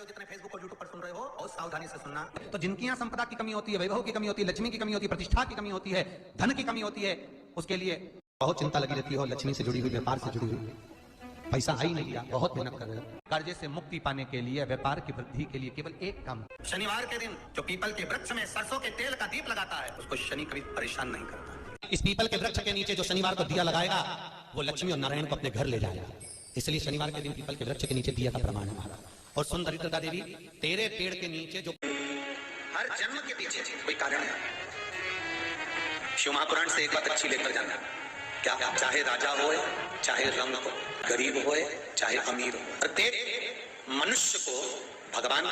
हो, जितने फेसबुक और यूट्यूब पर सुन रहे हो, बहुत सावधानी से सुनना। तो जिनकी यहाँ संपदा की कमी होती है, वैभव की कमी होती है, लक्ष्मी की कमी होती है, प्रतिष्ठा की कमी होती है, धन की कमी होती है, उसके लिए बहुत चिंता लगी रहती है। लक्ष्मी से जुड़ी हुई, व्यापार से जुड़ी हुई, पैसा आ ही नहीं गया, बहुत मेहनत कर रहे हो। कर्जे से मुक्ति पाने के लिए, व्यापार की वृद्धि के लिए केवल एक काम, शनिवार के दिन जो पीपल के वृक्ष में सरसों के तेल का दीप लगाता है, उसको शनि कभी परेशान नहीं करता। इस पीपल के वृक्ष के नीचे जो शनिवार को दिया लगाएगा, वो लक्ष्मी और नारायण को अपने घर ले जाएगा। इसलिए शनिवार के दिन पीपल के वृक्ष के नीचे दिया का प्रमाण है हमारा। और सुन दरिद्रता देवी, तेरे पेड़ के नीचे जो हर जन्म के पीछे कोई कारण है। शिव महापुराण से एक बात अच्छी लेकर जाना, क्या चाहे राजा होए, चाहे रंग हो, गरीब होए, चाहे अमीर हो, प्रत्येक मनुष्य को भगवान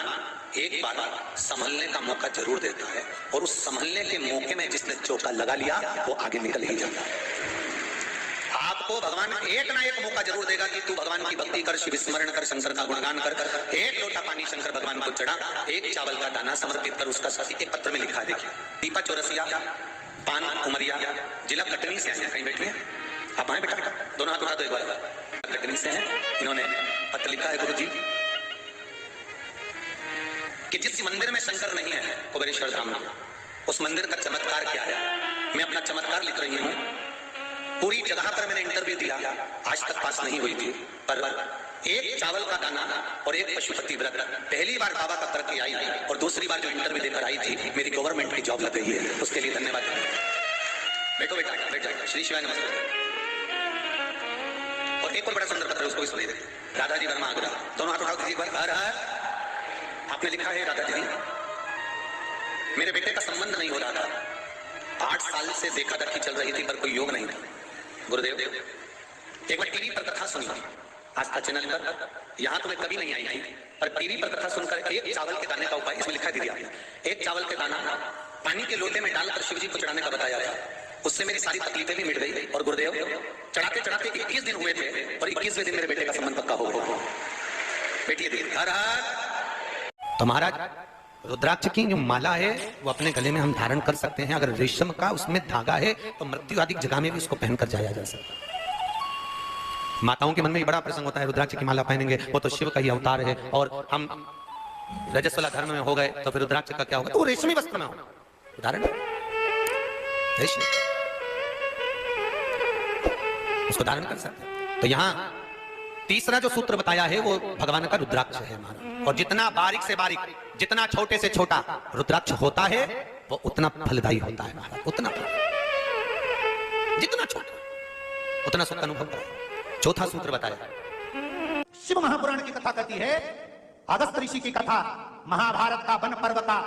एक बार संभलने का मौका जरूर देता है। और उस संभलने के मौके में जिसने चौका लगा लिया, वो आगे निकल ही जाता है। आपको भगवान एक ना एक मौका जरूर देगा कि तू भगवान की भक्ति कर, शिव स्मरण कर, शंकर का गुणगान कर, एक लोटा पानी शंकर भगवान को चढ़ा, एक चावल का दाना समर्पित कर। उसका साथी एक पत्र में लिखा है, देखिए, दीपा चौरसिया, पान उमरिया, जिला कटनी से है। कहीं बैठी है आप? आए बेटा, दोनों हाथ उठा दो एक बार। कटनी से है, इन्होंने पत्र लिखा है गुरु जी कि जिस मंदिर में शंकर नहीं है, कुबेरेश्वर धाम में, उस मंदिर का चमत्कार क्या है। मैं अपना चमत्कार लिख रही हूँ। पूरी जगह पर मैंने इंटरव्यू दिया, आज तक पास नहीं हुई थी, पर एक चावल का दाना और एक पशुपति व्रत, पहली बार बाबा का करके आई और दूसरी बार जो इंटरव्यू देकर आई थी, मेरी गवर्नमेंट की जॉब लग गई है। उसके लिए धन्यवाद। बैठो बेटा, बैठ जाओ। श्री शिवाय नमस्ते। और एक और बड़ा सुंदर पत्र, उसको भी सुनिए। दादाजी वर्मा आगरा, दोनों हाथ उठाओ किसी बार। हर हर। आपने लिखा है, दादाजी मेरे बेटे का संबंध नहीं हो रहा था, 8 साल से देखा देखी चल रही थी, पर कोई योग नहीं था। गुरुदेव, एक बार टीवी पर कथा सुनी, आस्था चैनल पर, यहाँ तो मैं कभी नहीं आई थी, पर टीवी पर कथा सुनकर एक चावल के दाने का उपाय, इसमें लिखा दीदी आपने, एक चावल के दाना पानी के लोटे में डालकर शिव जी को चढ़ाने का बताया था। उससे मेरी सारी तकलीफें भी मिट गई। और गुरुदेव, चढ़ाते चढ़ाते 21 दिन हुए थे और 21वें दिन मेरे बेटे का संबंध पक्का हो गया। बेटी दीदी, हर हर। तो महाराज, रुद्राक्ष की जो माला है वो अपने गले में हम धारण कर सकते हैं। अगर रेशम का उसमें धागा है तो मृत्यु आदि जगह में भी उसको पहनकर जाया जा सकता है। माताओं के मन में बड़ा प्रसंग होता है, रुद्राक्ष की माला पहनेंगे, वो तो शिव का ही अवतार है, और हम रजस्वला धर्म में हो गए तो फिर रुद्राक्ष का क्या होगा? तो वो रेशमी वस्त्र में होगा, उदाहरण उसको धारण कर सकते हैं। तो यहाँ तीसरा जो सूत्र बताया है वो भगवान का रुद्राक्ष है हमारा। और जितना बारीक से बारीक, जितना छोटे से छोटा रुद्राक्ष होता है, वो उतना फलदायी होता है महाराज। उतना जितना छोटा उतना सुख अनुभव करो। चौथा सूत्र बताया, शिव महापुराण की कथा कहती है, अगस्त ऋषि की कथा, महाभारत का वन पर्व का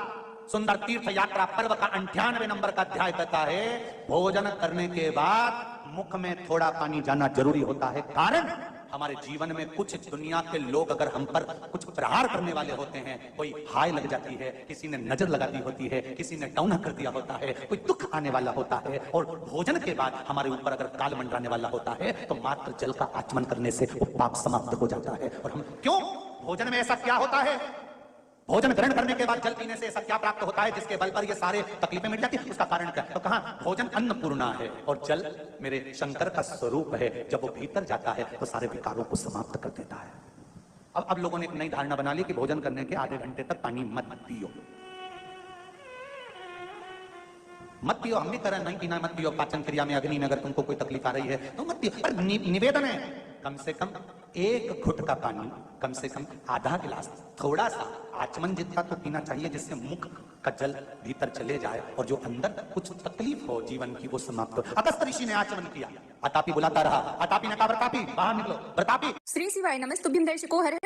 सुंदर तीर्थ यात्रा पर्व का 98 नंबर का अध्याय कहता है, भोजन करने के बाद मुख में थोड़ा पानी जाना जरूरी होता है। कारण हमारे जीवन में कुछ दुनिया के लोग अगर हम पर कुछ प्रहार करने वाले होते हैं, कोई हाय लग जाती है, किसी ने नजर लगा दी होती है, किसी ने टौना कर दिया होता है, कोई दुख आने वाला होता है, और भोजन के बाद हमारे ऊपर अगर काल मंडराने वाला होता है, तो मात्र जल का आचमन करने से वो पाप समाप्त हो जाता है। और हम क्यों, भोजन में ऐसा क्या होता है, भोजन ग्रहण करने के बाद जल पीने से ऐसा क्या प्राप्त होता है जिसके बल पर ये सारे तकलीफें मिट जाती है? उसका कारण क्या? तो कहा, भोजन अन्नपूर्णा है और जल मेरे शंकर का स्वरूप है। जब वो भीतर जाता है तो सारे विकारों को समाप्त कर देता है। अब लोगों ने एक नई धारणा बना ली कि भोजन करने के आधे घंटे तक पानी मत पियो, मत पियो। हम भी कह रहे हैं नहीं पीना, मत पियो। पाचन क्रिया में, अग्नि में अगर तुमको कोई तकलीफ आ रही है तो मत पियो। पर निवेदन है, कम से कम एक घुट का पानी, कम से कम आधा गिलास, थोड़ा सा आचमन जितना तो पीना चाहिए, जिससे मुख का जल भीतर चले जाए और जो अंदर कुछ तकलीफ हो जीवन की वो समाप्त हो। अगस्त ऋषि ने आचमन किया, अतापी बुलाता रहा, अतापी ने कहा, प्रतापी बाहर निकलो, प्रतापी। श्री शिवाय नमस्तुभ्यं दर्शको हर